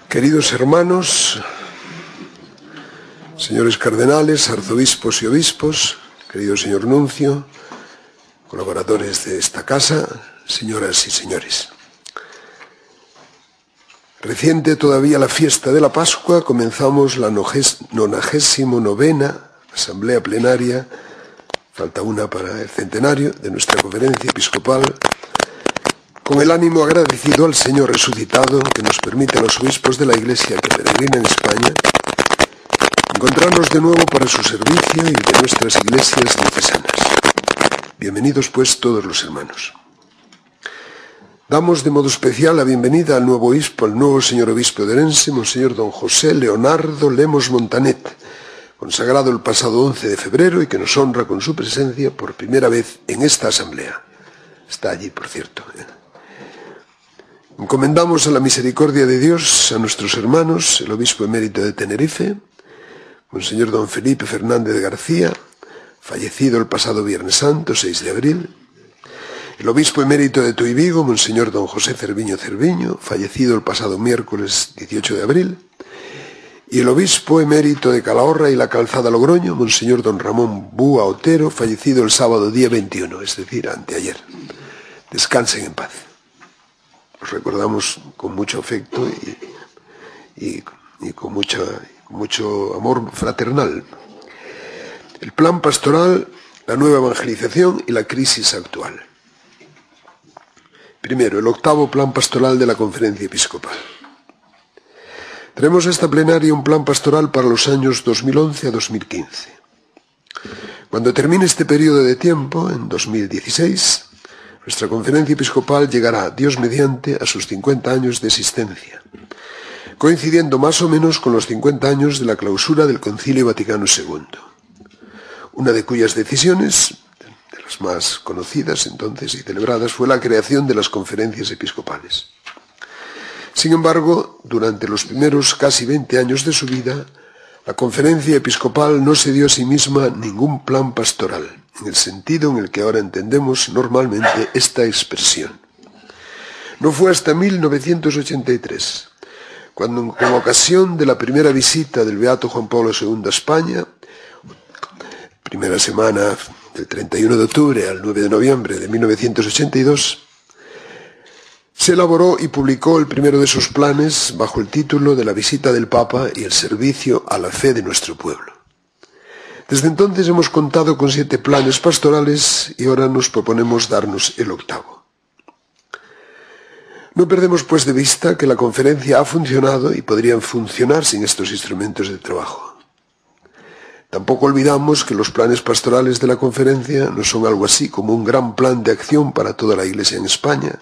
Queridos hermanos, señores cardenales, arzobispos y obispos, querido señor nuncio, colaboradores de esta casa, señoras y señores. Reciente todavía la fiesta de la Pascua, comenzamos la 99ª Asamblea Plenaria, falta una para el centenario de nuestra conferencia episcopal, con el ánimo agradecido al Señor resucitado que nos permite a los obispos de la Iglesia que peregrinan en España encontrarnos de nuevo para su servicio y de nuestras iglesias diocesanas. Bienvenidos pues todos los hermanos. Damos de modo especial la bienvenida al nuevo obispo, al nuevo señor obispo de Orense, Monseñor don José Leonardo Lemos Montanet, consagrado el pasado 11 de febrero y que nos honra con su presencia por primera vez en esta asamblea. Está allí, por cierto. Encomendamos a la misericordia de Dios a nuestros hermanos, el obispo emérito de Tenerife, Monseñor don Felipe Fernández García, fallecido el pasado Viernes Santo, 6 de abril, el obispo emérito de Tuy Vigo, Monseñor don José Cerviño Cerviño, fallecido el pasado miércoles 18 de abril, y el obispo emérito de Calahorra y la Calzada Logroño, Monseñor don Ramón Búa Otero, fallecido el sábado día 21, es decir, anteayer. Descansen en paz. Los recordamos con mucho afecto y con mucho amor fraternal. El plan pastoral, la nueva evangelización y la crisis actual. Primero, el octavo plan pastoral de la Conferencia Episcopal. Tenemos esta plenaria un plan pastoral para los años 2011 a 2015. Cuando termine este periodo de tiempo, en 2016, nuestra Conferencia Episcopal llegará, Dios mediante, a sus 50 años de existencia, coincidiendo más o menos con los 50 años de la clausura del Concilio Vaticano II, una de cuyas decisiones, de las más conocidas entonces y celebradas, fue la creación de las conferencias episcopales. Sin embargo, durante los primeros casi 20 años de su vida, la Conferencia Episcopal no se dio a sí misma ningún plan pastoral, en el sentido en el que ahora entendemos normalmente esta expresión. No fue hasta 1983, cuando con ocasión de la primera visita del Beato Juan Pablo II a España, primera semana del 31 de octubre al 9 de noviembre de 1982, se elaboró y publicó el primero de sus planes bajo el título de la visita del Papa y el servicio a la fe de nuestro pueblo. Desde entonces hemos contado con 7 planes pastorales y ahora nos proponemos darnos el octavo. No perdemos pues de vista que la conferencia ha funcionado y podrían funcionar sin estos instrumentos de trabajo. Tampoco olvidamos que los planes pastorales de la conferencia no son algo así como un gran plan de acción para toda la Iglesia en España,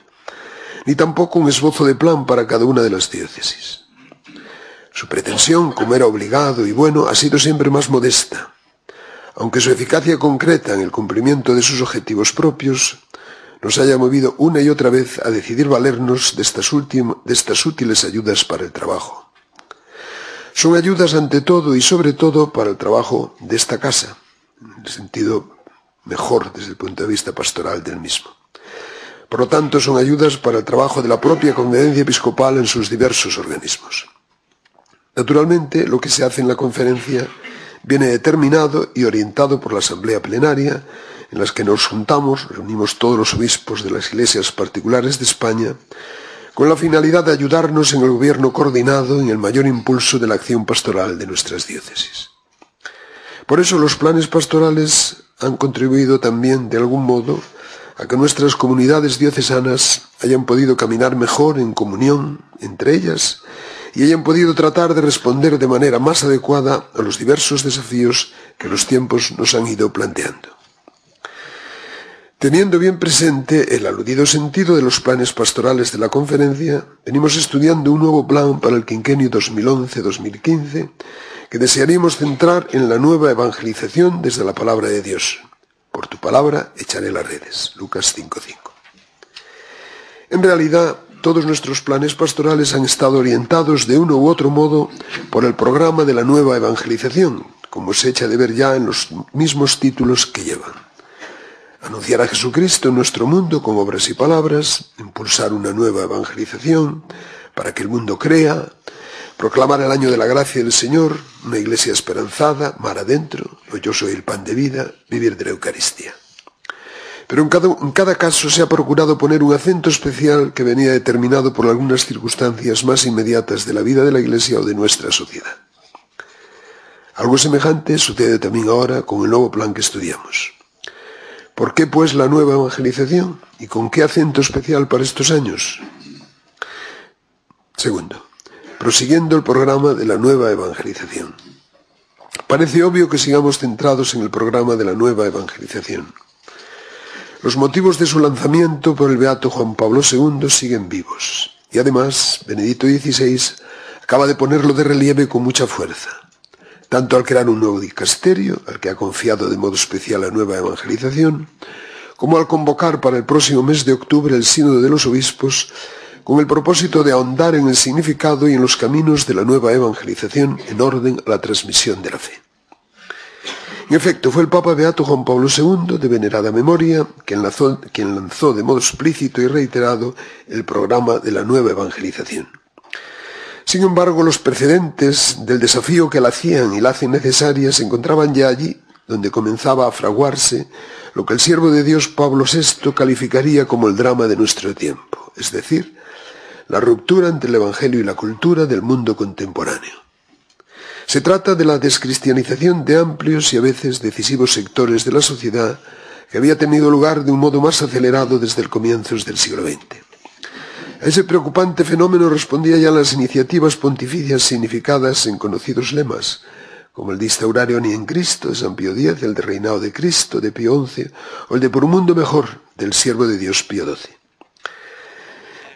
ni tampoco un esbozo de plan para cada una de las diócesis. Su pretensión, como era obligado y bueno, ha sido siempre más modesta, aunque su eficacia concreta en el cumplimiento de sus objetivos propios nos haya movido una y otra vez a decidir valernos de estas útiles ayudas para el trabajo. Son ayudas ante todo y sobre todo para el trabajo de esta casa, en el sentido mejor desde el punto de vista pastoral del mismo. Por lo tanto, son ayudas para el trabajo de la propia Conferencia Episcopal en sus diversos organismos. Naturalmente, lo que se hace en la conferencia viene determinado y orientado por la Asamblea Plenaria, en las que nos juntamos, reunimos todos los obispos de las iglesias particulares de España, con la finalidad de ayudarnos en el gobierno coordinado en el mayor impulso de la acción pastoral de nuestras diócesis. Por eso los planes pastorales han contribuido también, de algún modo, a que nuestras comunidades diocesanas hayan podido caminar mejor en comunión entre ellas y hayan podido tratar de responder de manera más adecuada a los diversos desafíos que los tiempos nos han ido planteando. Teniendo bien presente el aludido sentido de los planes pastorales de la conferencia, venimos estudiando un nuevo plan para el quinquenio 2011-2015 que desearíamos centrar en la nueva evangelización desde la palabra de Dios. Por tu palabra echaré las redes. Lucas 5:5. En realidad, todos nuestros planes pastorales han estado orientados de uno u otro modo por el programa de la nueva evangelización, como se echa de ver ya en los mismos títulos que llevan. Anunciar a Jesucristo en nuestro mundo con obras y palabras, impulsar una nueva evangelización, para que el mundo crea, proclamar el año de la gracia del Señor, una iglesia esperanzada, mar adentro, yo soy el pan de vida, vivir de la Eucaristía. Pero en cada caso se ha procurado poner un acento especial que venía determinado por algunas circunstancias más inmediatas de la vida de la Iglesia o de nuestra sociedad. Algo semejante sucede también ahora con el nuevo plan que estudiamos. ¿Por qué, pues, la nueva evangelización? ¿Y con qué acento especial para estos años? Segundo, prosiguiendo el programa de la nueva evangelización. Parece obvio que sigamos centrados en el programa de la nueva evangelización. Los motivos de su lanzamiento por el beato Juan Pablo II siguen vivos, y además Benedicto XVI acaba de ponerlo de relieve con mucha fuerza, tanto al crear un nuevo dicasterio, al que ha confiado de modo especial la nueva evangelización, como al convocar para el próximo mes de octubre el Sínodo de los Obispos, con el propósito de ahondar en el significado y en los caminos de la nueva evangelización en orden a la transmisión de la fe. En efecto, fue el Papa Beato Juan Pablo II, de venerada memoria, quien lanzó de modo explícito y reiterado el programa de la nueva evangelización. Sin embargo, los precedentes del desafío que la hacían y la hacen necesaria se encontraban ya allí, donde comenzaba a fraguarse lo que el siervo de Dios Pablo VI calificaría como el drama de nuestro tiempo, es decir, la ruptura entre el Evangelio y la cultura del mundo contemporáneo. Se trata de la descristianización de amplios y a veces decisivos sectores de la sociedad que había tenido lugar de un modo más acelerado desde el comienzos del siglo XX. A ese preocupante fenómeno respondía ya las iniciativas pontificias significadas en conocidos lemas, como el de instaurar ni en Cristo de San Pío X, el de reinado de Cristo de Pío XI o el de por un mundo mejor del siervo de Dios Pío XII.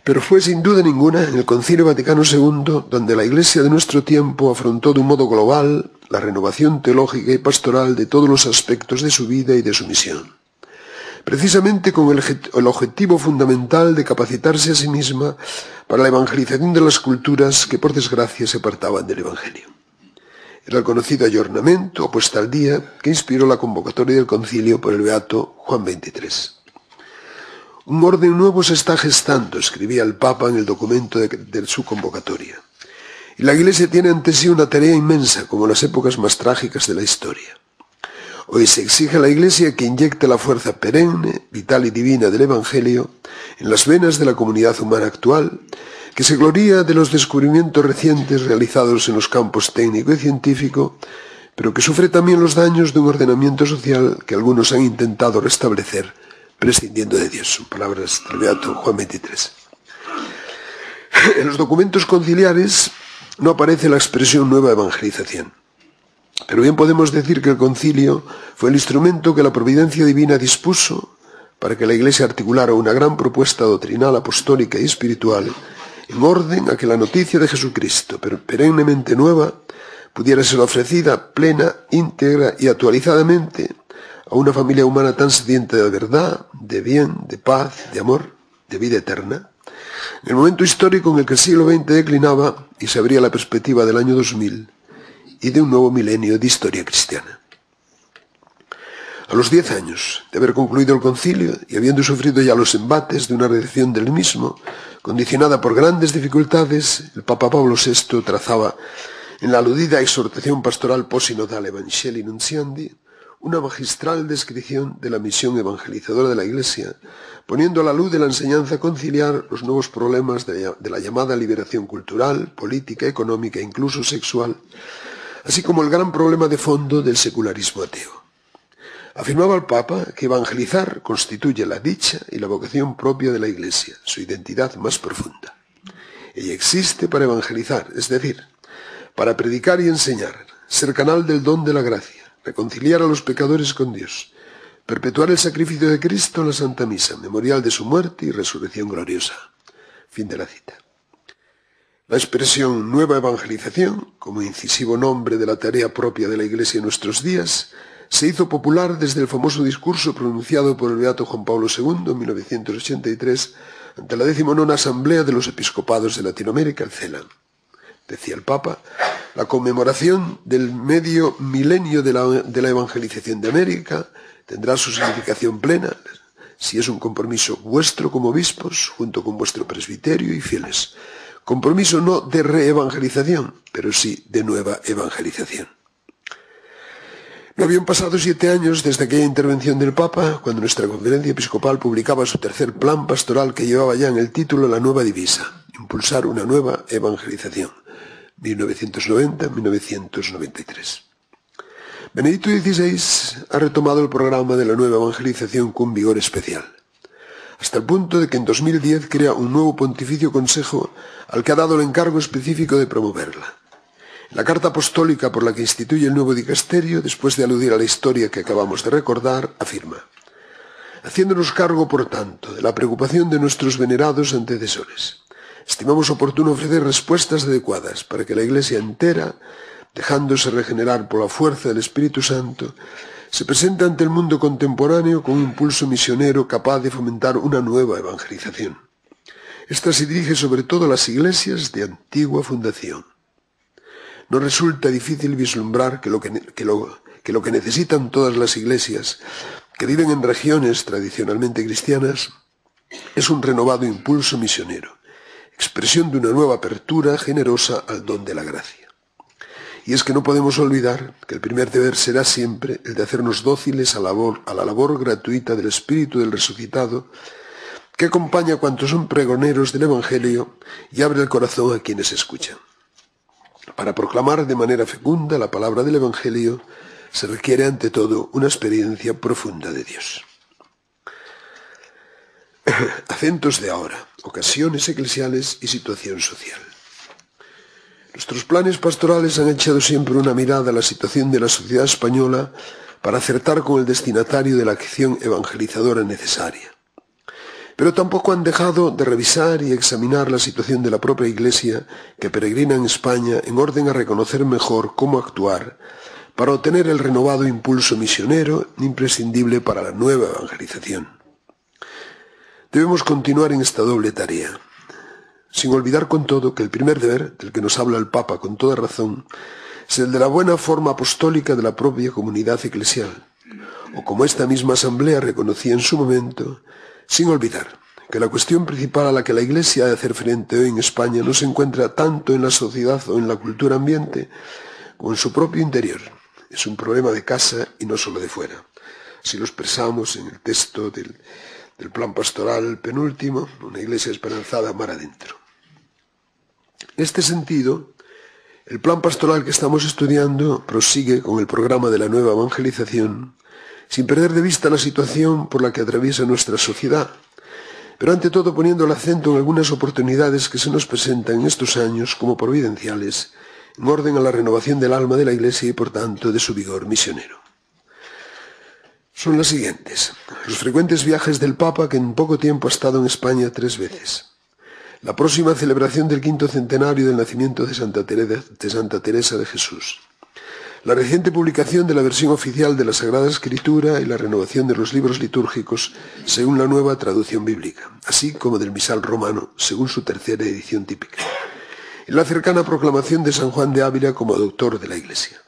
Pero fue sin duda ninguna en el Concilio Vaticano II donde la Iglesia de nuestro tiempo afrontó de un modo global la renovación teológica y pastoral de todos los aspectos de su vida y de su misión, precisamente con el objetivo fundamental de capacitarse a sí misma para la evangelización de las culturas que por desgracia se apartaban del Evangelio. Era el conocido ayornamiento o puesta al día que inspiró la convocatoria del concilio por el beato Juan XXIII. Un orden nuevo se está gestando, escribía el Papa en el documento de su convocatoria. Y la Iglesia tiene ante sí una tarea inmensa, como en las épocas más trágicas de la historia. Hoy se exige a la Iglesia que inyecte la fuerza perenne, vital y divina del Evangelio en las venas de la comunidad humana actual, que se gloría de los descubrimientos recientes realizados en los campos técnico y científico, pero que sufre también los daños de un ordenamiento social que algunos han intentado restablecer prescindiendo de Dios. Son palabras del beato Juan XXIII. En los documentos conciliares no aparece la expresión nueva evangelización. Pero bien podemos decir que el concilio fue el instrumento que la providencia divina dispuso para que la Iglesia articulara una gran propuesta doctrinal, apostólica y espiritual en orden a que la noticia de Jesucristo, perennemente nueva, pudiera ser ofrecida plena, íntegra y actualizadamente a una familia humana tan sedienta de verdad, de bien, de paz, de amor, de vida eterna, en el momento histórico en el que el siglo XX declinaba y se abría la perspectiva del año 2000 y de un nuevo milenio de historia cristiana. A los 10 años de haber concluido el concilio y habiendo sufrido ya los embates de una redacción del mismo, condicionada por grandes dificultades, el Papa Pablo VI trazaba en la aludida exhortación pastoral posinodal Evangelii Nuntiandi una magistral descripción de la misión evangelizadora de la Iglesia, poniendo a la luz de la enseñanza conciliar los nuevos problemas de la llamada liberación cultural, política, económica e incluso sexual, así como el gran problema de fondo del secularismo ateo. Afirmaba el Papa que evangelizar constituye la dicha y la vocación propia de la Iglesia, su identidad más profunda. Ella existe para evangelizar, es decir, para predicar y enseñar, ser canal del don de la gracia, reconciliar a los pecadores con Dios, perpetuar el sacrificio de Cristo en la Santa Misa, memorial de su muerte y resurrección gloriosa. Fin de la cita. La expresión nueva evangelización, como incisivo nombre de la tarea propia de la Iglesia en nuestros días, se hizo popular desde el famoso discurso pronunciado por el beato Juan Pablo II en 1983 ante la 19ª Asamblea de los Episcopados de Latinoamérica, el CELAM. Decía el Papa, la conmemoración del medio milenio de la evangelización de América tendrá su significación plena si es un compromiso vuestro como obispos, junto con vuestro presbiterio y fieles, Compromiso no de reevangelización, pero sí de nueva evangelización. No habían pasado 7 años desde aquella intervención del Papa, cuando nuestra conferencia episcopal publicaba su tercer plan pastoral que llevaba ya en el título la nueva divisa: impulsar una nueva evangelización, 1990-1993. Benedicto XVI ha retomado el programa de la nueva evangelización con vigor especial, hasta el punto de que en 2010 crea un nuevo Pontificio Consejo al que ha dado el encargo específico de promoverla. La carta apostólica por la que instituye el nuevo dicasterio, después de aludir a la historia que acabamos de recordar, afirma: haciéndonos cargo, por tanto, de la preocupación de nuestros venerados antecesores, estimamos oportuno ofrecer respuestas adecuadas para que la Iglesia entera, dejándose regenerar por la fuerza del Espíritu Santo, se presente ante el mundo contemporáneo con un impulso misionero capaz de fomentar una nueva evangelización. Esta se dirige sobre todo a las iglesias de antigua fundación. No resulta difícil vislumbrar que lo que necesitan todas las iglesias que viven en regiones tradicionalmente cristianas es un renovado impulso misionero, expresión de una nueva apertura generosa al don de la gracia. Y es que no podemos olvidar que el primer deber será siempre el de hacernos dóciles a la labor gratuita del Espíritu del Resucitado, que acompaña a cuantos son pregoneros del Evangelio y abre el corazón a quienes escuchan. Para proclamar de manera fecunda la palabra del Evangelio se requiere ante todo una experiencia profunda de Dios. Acentos de ahora, ocasiones eclesiales y situación social. Nuestros planes pastorales han echado siempre una mirada a la situación de la sociedad española para acertar con el destinatario de la acción evangelizadora necesaria. Pero tampoco han dejado de revisar y examinar la situación de la propia Iglesia que peregrina en España en orden a reconocer mejor cómo actuar para obtener el renovado impulso misionero imprescindible para la nueva evangelización. Debemos continuar en esta doble tarea, sin olvidar con todo que el primer deber, del que nos habla el Papa con toda razón, es el de la buena forma apostólica de la propia comunidad eclesial, o como esta misma asamblea reconocía en su momento, sin olvidar que la cuestión principal a la que la Iglesia ha de hacer frente hoy en España no se encuentra tanto en la sociedad o en la cultura ambiente como en su propio interior. Es un problema de casa y no solo de fuera. Así lo expresamos en el texto del plan pastoral penúltimo, una Iglesia esperanzada mar adentro. En este sentido, el plan pastoral que estamos estudiando prosigue con el programa de la nueva evangelización, sin perder de vista la situación por la que atraviesa nuestra sociedad, pero ante todo poniendo el acento en algunas oportunidades que se nos presentan en estos años como providenciales, en orden a la renovación del alma de la Iglesia y por tanto de su vigor misionero. Son las siguientes: los frecuentes viajes del Papa, que en poco tiempo ha estado en España 3 veces, la próxima celebración del 5º centenario del nacimiento de Santa Teresa de Jesús, la reciente publicación de la versión oficial de la Sagrada Escritura y la renovación de los libros litúrgicos según la nueva traducción bíblica, así como del misal romano según su 3ª edición típica, y la cercana proclamación de San Juan de Ávila como doctor de la Iglesia.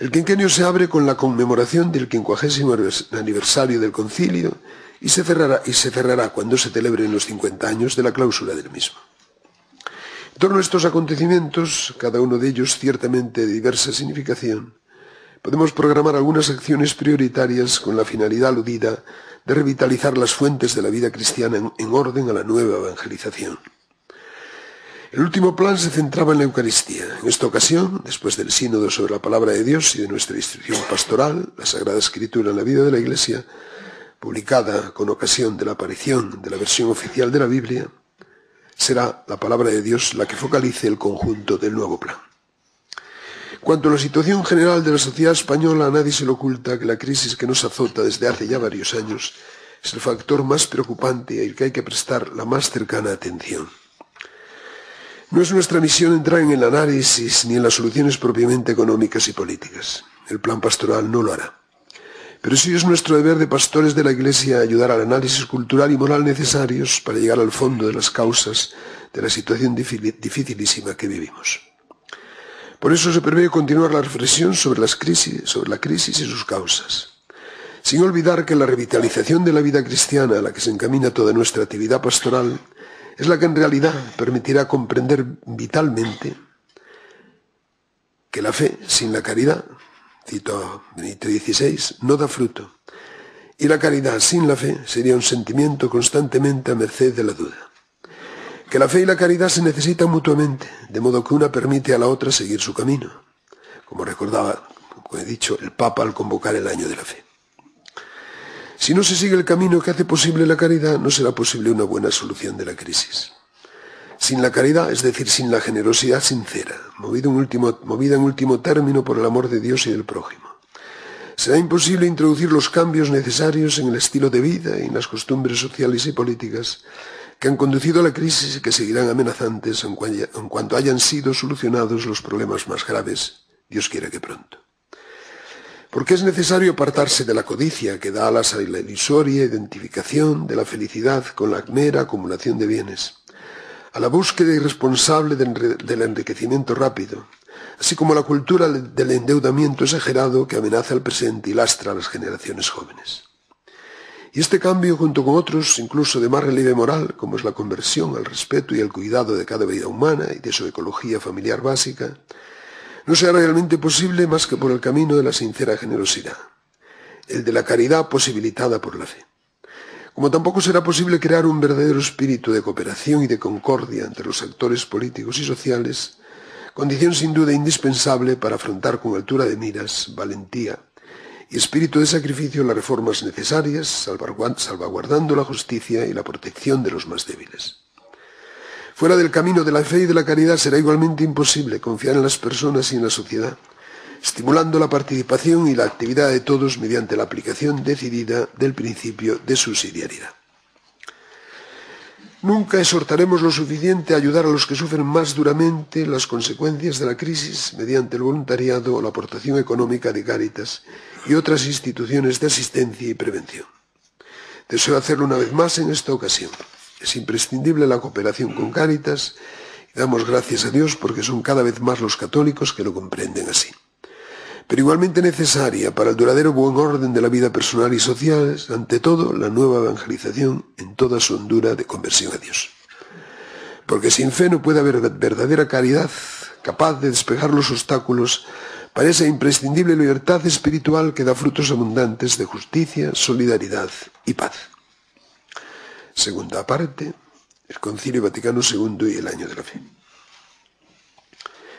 El quinquenio se abre con la conmemoración del 50º aniversario del concilio y se cerrará cuando se celebren los 50 años de la clausura del mismo. En torno a estos acontecimientos, cada uno de ellos ciertamente de diversa significación, podemos programar algunas acciones prioritarias con la finalidad aludida de revitalizar las fuentes de la vida cristiana en orden a la nueva evangelización. El último plan se centraba en la Eucaristía. En esta ocasión, después del sínodo sobre la palabra de Dios y de nuestra instrucción pastoral, la Sagrada Escritura en la vida de la Iglesia, publicada con ocasión de la aparición de la versión oficial de la Biblia, será la palabra de Dios la que focalice el conjunto del nuevo plan. Cuanto a la situación general de la sociedad española, a nadie se le oculta que la crisis que nos azota desde hace ya varios años es el factor más preocupante y al que hay que prestar la más cercana atención. No es nuestra misión entrar en el análisis ni en las soluciones propiamente económicas y políticas. El plan pastoral no lo hará. Pero sí es nuestro deber de pastores de la Iglesia ayudar al análisis cultural y moral necesarios para llegar al fondo de las causas de la situación dificilísima que vivimos. Por eso se prevé continuar la reflexión sobre la crisis y sus causas, sin olvidar que la revitalización de la vida cristiana a la que se encamina toda nuestra actividad pastoral Es la que en realidad permitirá comprender vitalmente que la fe sin la caridad, cito a Benedicto XVI, no da fruto, y la caridad sin la fe sería un sentimiento constantemente a merced de la duda. Que la fe y la caridad se necesitan mutuamente, de modo que una permite a la otra seguir su camino, como recordaba, como he dicho, el Papa al convocar el año de la fe. Si no se sigue el camino que hace posible la caridad, no será posible una buena solución de la crisis. Sin la caridad, es decir, sin la generosidad sincera, movida en último término por el amor de Dios y del prójimo, será imposible introducir los cambios necesarios en el estilo de vida y en las costumbres sociales y políticas que han conducido a la crisis y que seguirán amenazantes en cuanto hayan sido solucionados los problemas más graves, Dios quiera que pronto. Porque es necesario apartarse de la codicia que da alas a la ilusoria identificación de la felicidad con la mera acumulación de bienes, a la búsqueda irresponsable del enriquecimiento rápido, así como a la cultura del endeudamiento exagerado que amenaza el presente y lastra a las generaciones jóvenes. Y este cambio, junto con otros incluso de más relieve moral, como es la conversión al respeto y al cuidado de cada vida humana y de su ecología familiar básica, no será realmente posible más que por el camino de la sincera generosidad, el de la caridad posibilitada por la fe. Como tampoco será posible crear un verdadero espíritu de cooperación y de concordia entre los actores políticos y sociales, condición sin duda indispensable para afrontar con altura de miras, valentía y espíritu de sacrificio las reformas necesarias, salvaguardando la justicia y la protección de los más débiles. Fuera del camino de la fe y de la caridad será igualmente imposible confiar en las personas y en la sociedad, estimulando la participación y la actividad de todos mediante la aplicación decidida del principio de subsidiariedad. Nunca exhortaremos lo suficiente a ayudar a los que sufren más duramente las consecuencias de la crisis mediante el voluntariado o la aportación económica de Cáritas y otras instituciones de asistencia y prevención. Deseo hacerlo una vez más en esta ocasión. Es imprescindible la cooperación con Cáritas y damos gracias a Dios porque son cada vez más los católicos que lo comprenden así. Pero igualmente necesaria para el duradero buen orden de la vida personal y social es, ante todo, la nueva evangelización en toda su hondura de conversión a Dios. Porque sin fe no puede haber verdadera caridad capaz de despejar los obstáculos para esa imprescindible libertad espiritual que da frutos abundantes de justicia, solidaridad y paz. Segunda parte, el Concilio Vaticano II y el Año de la Fe.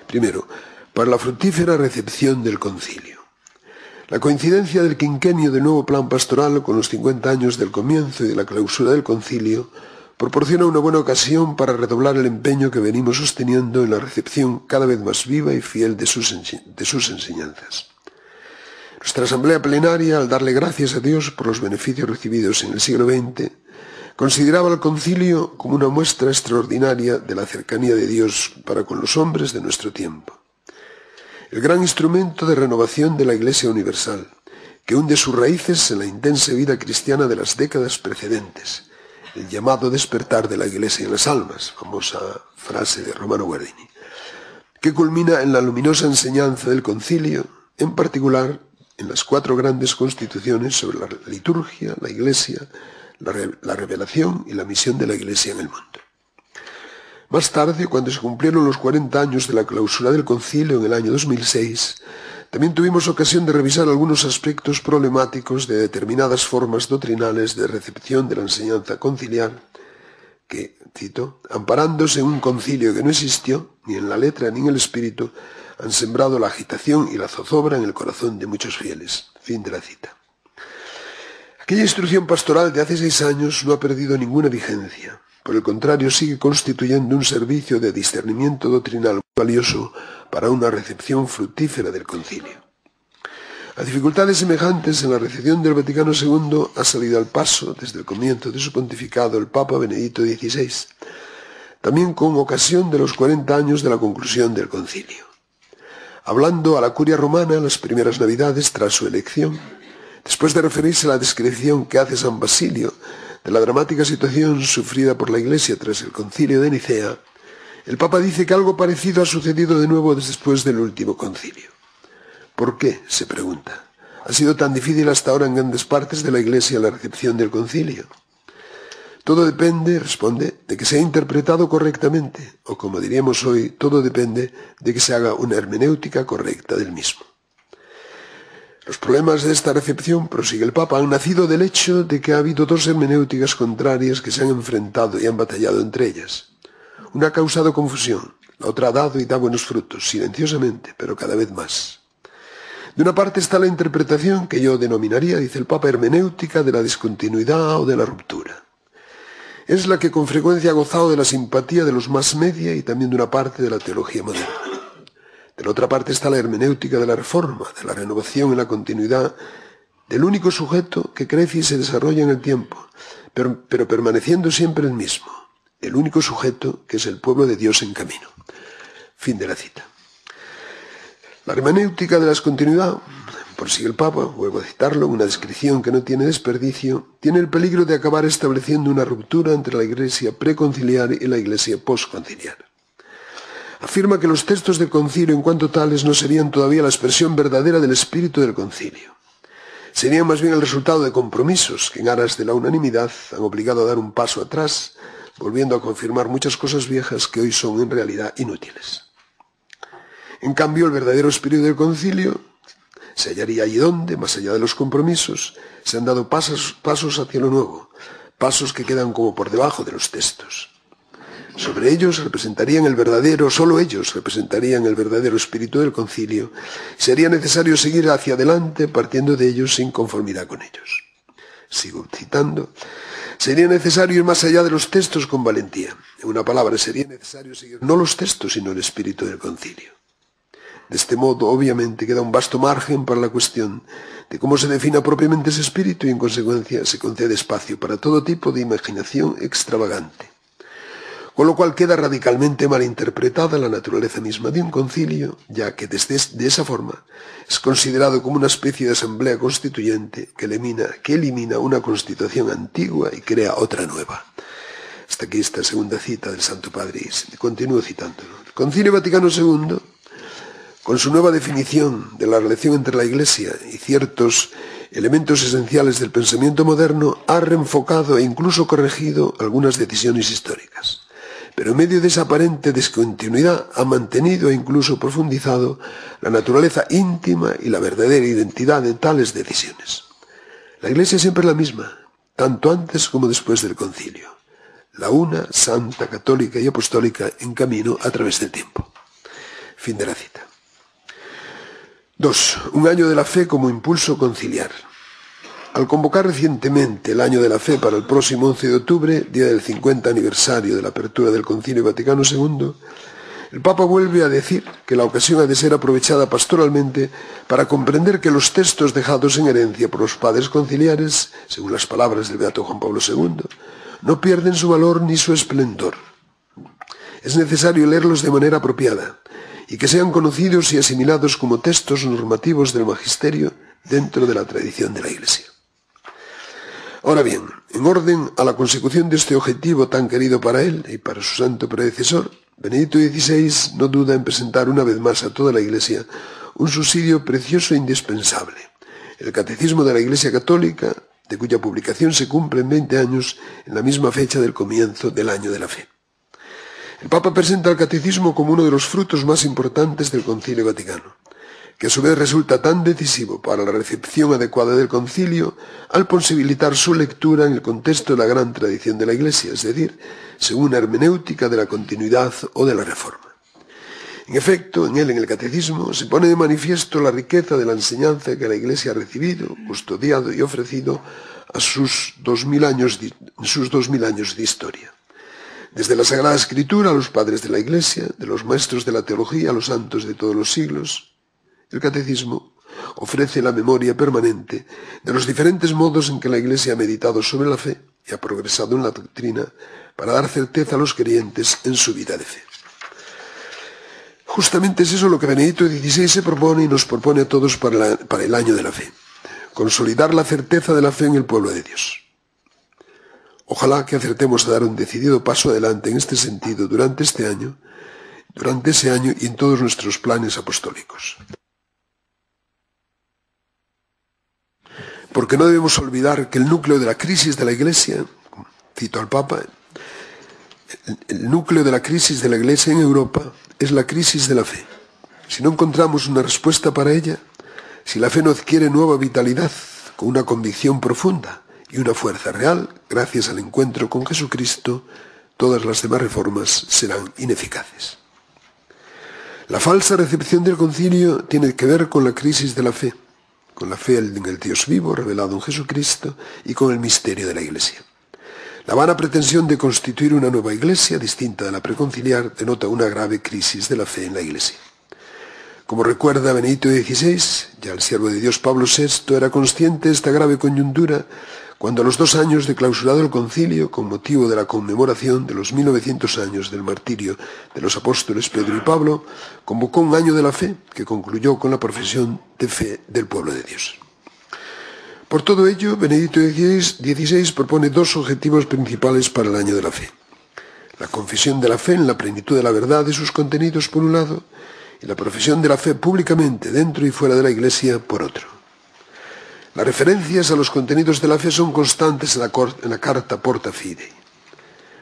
Primero, para la fructífera recepción del concilio. La coincidencia del quinquenio del nuevo plan pastoral con los 50 años del comienzo y de la clausura del concilio proporciona una buena ocasión para redoblar el empeño que venimos sosteniendo en la recepción cada vez más viva y fiel de sus enseñanzas. Nuestra asamblea plenaria, al darle gracias a Dios por los beneficios recibidos en el siglo XX, consideraba al concilio como una muestra extraordinaria de la cercanía de Dios para con los hombres de nuestro tiempo. El gran instrumento de renovación de la Iglesia universal, que hunde sus raíces en la intensa vida cristiana de las décadas precedentes, el llamado despertar de la Iglesia en las almas, famosa frase de Romano Guardini, que culmina en la luminosa enseñanza del concilio, en particular en las 4 grandes constituciones sobre la liturgia, la Iglesia, la revelación y la misión de la Iglesia en el mundo. Más tarde, cuando se cumplieron los 40 años de la clausura del concilio en el año 2006, también tuvimos ocasión de revisar algunos aspectos problemáticos de determinadas formas doctrinales de recepción de la enseñanza conciliar que, cito, amparándose en un concilio que no existió, ni en la letra ni en el espíritu, han sembrado la agitación y la zozobra en el corazón de muchos fieles. Fin de la cita. Aquella instrucción pastoral de hace 6 años no ha perdido ninguna vigencia. Por el contrario, sigue constituyendo un servicio de discernimiento doctrinal muy valioso para una recepción fructífera del concilio. A dificultades semejantes en la recepción del Vaticano II ha salido al paso, desde el comienzo de su pontificado, el Papa Benedicto XVI, también con ocasión de los 40 años de la conclusión del concilio. Hablando a la curia romana en las primeras Navidades tras su elección, después de referirse a la descripción que hace San Basilio de la dramática situación sufrida por la Iglesia tras el concilio de Nicea, el Papa dice que algo parecido ha sucedido de nuevo después del último concilio. ¿Por qué?, se pregunta. ¿Ha sido tan difícil hasta ahora en grandes partes de la Iglesia la recepción del concilio? Todo depende, responde, de que sea interpretado correctamente, o como diríamos hoy, todo depende de que se haga una hermenéutica correcta del mismo. Los problemas de esta recepción, prosigue el Papa, han nacido del hecho de que ha habido dos hermenéuticas contrarias que se han enfrentado y han batallado entre ellas. Una ha causado confusión, la otra ha dado y da buenos frutos, silenciosamente, pero cada vez más. De una parte está la interpretación que yo denominaría, dice el Papa, hermenéutica de la discontinuidad o de la ruptura. Es la que con frecuencia ha gozado de la simpatía de los más media y también de una parte de la teología moderna. De la otra parte está la hermenéutica de la reforma, de la renovación en la continuidad, del único sujeto que crece y se desarrolla en el tiempo, pero permaneciendo siempre el mismo, el único sujeto que es el pueblo de Dios en camino. Fin de la cita. La hermenéutica de la discontinuidad, prosigue el Papa, vuelvo a citarlo, una descripción que no tiene desperdicio, tiene el peligro de acabar estableciendo una ruptura entre la Iglesia preconciliar y la Iglesia posconciliar. Afirma que los textos del concilio en cuanto tales no serían todavía la expresión verdadera del espíritu del concilio. Serían más bien el resultado de compromisos que en aras de la unanimidad han obligado a dar un paso atrás, volviendo a confirmar muchas cosas viejas que hoy son en realidad inútiles. En cambio, el verdadero espíritu del concilio se hallaría allí donde, más allá de los compromisos, se han dado pasos hacia lo nuevo, pasos que quedan como por debajo de los textos. Sobre ellos solo ellos representarían el verdadero espíritu del concilio. Sería necesario seguir hacia adelante partiendo de ellos sin conformidad con ellos. Sigo citando. Sería necesario ir más allá de los textos con valentía. En una palabra, sería necesario seguir no los textos, sino el espíritu del concilio. De este modo, obviamente, queda un vasto margen para la cuestión de cómo se defina propiamente ese espíritu y, en consecuencia, se concede espacio para todo tipo de imaginación extravagante. Con lo cual queda radicalmente malinterpretada la naturaleza misma de un concilio, ya que de esa forma es considerado como una especie de asamblea constituyente que elimina una constitución antigua y crea otra nueva. Hasta aquí esta segunda cita del Santo Padre y continúo citándolo. El Concilio Vaticano II, con su nueva definición de la relación entre la Iglesia y ciertos elementos esenciales del pensamiento moderno, ha reenfocado e incluso corregido algunas decisiones históricas. Pero en medio de esa aparente discontinuidad ha mantenido e incluso profundizado la naturaleza íntima y la verdadera identidad de tales decisiones. La Iglesia es siempre la misma, tanto antes como después del concilio. La una, santa, católica y apostólica en camino a través del tiempo. Fin de la cita. 2. Un año de la fe como impulso conciliar. Al convocar recientemente el Año de la Fe para el próximo 11 de octubre, día del 50 aniversario de la apertura del Concilio Vaticano II, el Papa vuelve a decir que la ocasión ha de ser aprovechada pastoralmente para comprender que los textos dejados en herencia por los padres conciliares, según las palabras del Beato Juan Pablo II, no pierden su valor ni su esplendor. Es necesario leerlos de manera apropiada y que sean conocidos y asimilados como textos normativos del magisterio dentro de la tradición de la Iglesia. Ahora bien, en orden a la consecución de este objetivo tan querido para él y para su santo predecesor, Benedicto XVI no duda en presentar una vez más a toda la Iglesia un subsidio precioso e indispensable, el Catecismo de la Iglesia Católica, de cuya publicación se cumplen 20 años en la misma fecha del comienzo del Año de la Fe. El Papa presenta el Catecismo como uno de los frutos más importantes del Concilio Vaticano, que a su vez resulta tan decisivo para la recepción adecuada del concilio al posibilitar su lectura en el contexto de la gran tradición de la Iglesia, es decir, según una hermenéutica de la continuidad o de la reforma. En efecto, en el Catecismo, se pone de manifiesto la riqueza de la enseñanza que la Iglesia ha recibido, custodiado y ofrecido a sus 2000 años de historia. Desde la Sagrada Escritura a los padres de la Iglesia, de los maestros de la teología a los santos de todos los siglos, el Catecismo ofrece la memoria permanente de los diferentes modos en que la Iglesia ha meditado sobre la fe y ha progresado en la doctrina para dar certeza a los creyentes en su vida de fe. Justamente es eso lo que Benedicto XVI se propone y nos propone a todos para el año de la fe: consolidar la certeza de la fe en el pueblo de Dios. Ojalá que acertemos a dar un decidido paso adelante en este sentido durante ese año y en todos nuestros planes apostólicos. Porque no debemos olvidar que el núcleo de la crisis de la Iglesia, cito al Papa, el núcleo de la crisis de la Iglesia en Europa es la crisis de la fe. Si no encontramos una respuesta para ella, si la fe no adquiere nueva vitalidad, con una convicción profunda y una fuerza real, gracias al encuentro con Jesucristo, todas las demás reformas serán ineficaces. La falsa recepción del concilio tiene que ver con la crisis de la fe, con la fe en el Dios vivo revelado en Jesucristo y con el misterio de la Iglesia. La vana pretensión de constituir una nueva Iglesia, distinta de la preconciliar, denota una grave crisis de la fe en la Iglesia. Como recuerda Benedicto XVI, ya el siervo de Dios Pablo VI era consciente de esta grave coyuntura cuando a los 2 años de clausurado el concilio, con motivo de la conmemoración de los 1900 años del martirio de los apóstoles Pedro y Pablo, convocó un año de la fe que concluyó con la profesión de fe del pueblo de Dios. Por todo ello, Benedicto XVI propone 2 objetivos principales para el año de la fe. La confesión de la fe en la plenitud de la verdad de sus contenidos, por un lado, y la profesión de la fe públicamente dentro y fuera de la Iglesia, por otro. Las referencias a los contenidos de la fe son constantes en la carta Porta Fidei,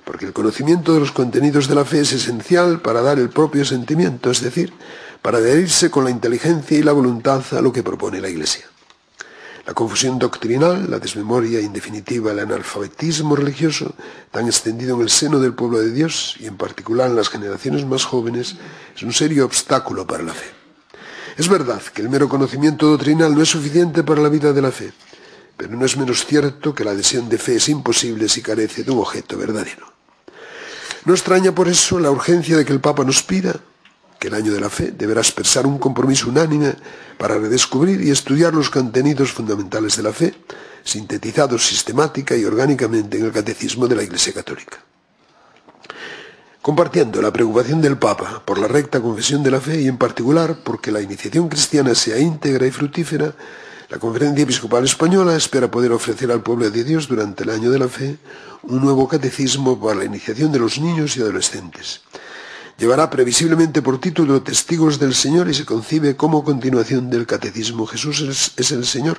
porque el conocimiento de los contenidos de la fe es esencial para dar el propio sentimiento, es decir, para adherirse con la inteligencia y la voluntad a lo que propone la Iglesia. La confusión doctrinal, la desmemoria indefinitiva, el analfabetismo religioso, tan extendido en el seno del pueblo de Dios y en particular en las generaciones más jóvenes, es un serio obstáculo para la fe. Es verdad que el mero conocimiento doctrinal no es suficiente para la vida de la fe, pero no es menos cierto que la adhesión de fe es imposible si carece de un objeto verdadero. No extraña por eso la urgencia de que el Papa nos pida que el año de la fe deberá expresar un compromiso unánime para redescubrir y estudiar los contenidos fundamentales de la fe, sintetizados sistemática y orgánicamente en el Catecismo de la Iglesia Católica. Compartiendo la preocupación del Papa por la recta confesión de la fe y en particular porque la iniciación cristiana sea íntegra y fructífera, la Conferencia Episcopal Española espera poder ofrecer al pueblo de Dios durante el año de la fe un nuevo catecismo para la iniciación de los niños y adolescentes. Llevará previsiblemente por título Testigos del Señor y se concibe como continuación del Catecismo Jesús es el Señor,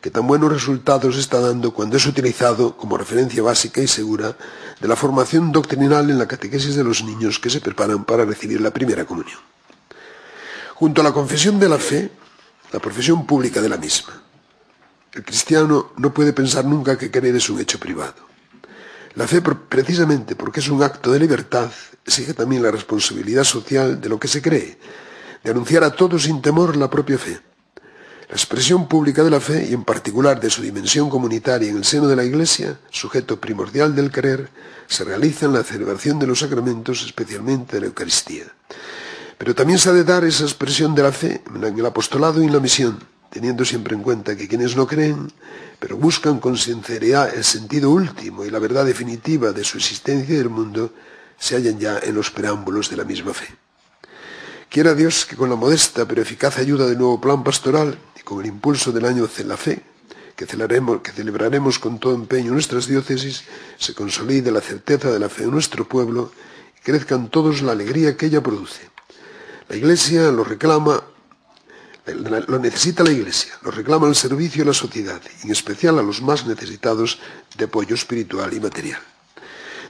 que tan buenos resultados está dando cuando es utilizado como referencia básica y segura de la formación doctrinal en la catequesis de los niños que se preparan para recibir la primera comunión. Junto a la confesión de la fe, la profesión pública de la misma. El cristiano no puede pensar nunca que creer es un hecho privado. La fe, precisamente porque es un acto de libertad, exige también la responsabilidad social de lo que se cree, de anunciar a todos sin temor la propia fe. La expresión pública de la fe, y en particular de su dimensión comunitaria en el seno de la Iglesia, sujeto primordial del creer, se realiza en la celebración de los sacramentos, especialmente de la Eucaristía. Pero también se ha de dar esa expresión de la fe en el apostolado y en la misión, teniendo siempre en cuenta que quienes no creen, pero buscan con sinceridad el sentido último y la verdad definitiva de su existencia y del mundo, se hallan ya en los preámbulos de la misma fe. Quiera Dios que con la modesta pero eficaz ayuda del nuevo plan pastoral y con el impulso del año de la fe, que celebraremos con todo empeño en nuestras diócesis, se consolide la certeza de la fe en nuestro pueblo y crezcan todos la alegría que ella produce. La Iglesia lo reclama, lo necesita la Iglesia, lo reclama el servicio a la sociedad, y en especial a los más necesitados de apoyo espiritual y material.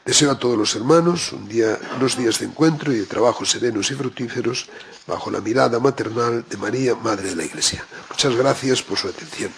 Deseo a todos los hermanos unos días de encuentro y de trabajos serenos y fructíferos bajo la mirada maternal de María, Madre de la Iglesia. Muchas gracias por su atención.